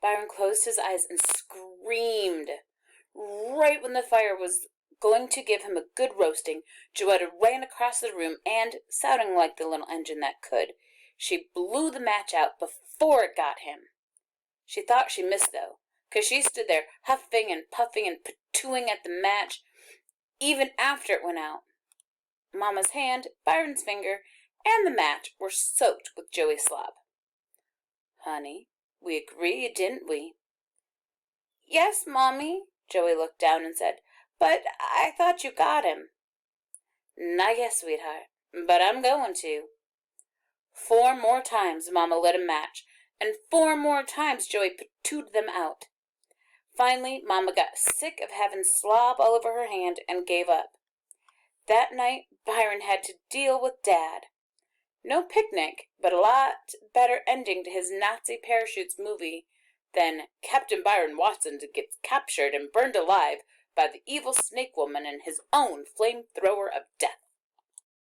Byron closed his eyes and screamed. Right when the fire was going to give him a good roasting, Joetta ran across the room and, sounding like the little engine that could, she blew the match out before it got him. She thought she missed, though, 'cause she stood there huffing and puffing and patooing at the match even after it went out. Mama's hand, Byron's finger, and the match were soaked with Joey's slop. "Honey, we agreed, didn't we?" "Yes, Mommy," Joey looked down and said, "but I thought you got him." "Not yet, sweetheart, but I'm going to." 4 more times Mama lit a match, and 4 more times Joey patooed them out. Finally, Mama got sick of having slob all over her hand and gave up. That night Byron had to deal with Dad. No picnic, but a lot better ending to his Nazi parachutes movie than Captain Byron Watson gets captured and burned alive by the evil snake woman and his own flamethrower of death.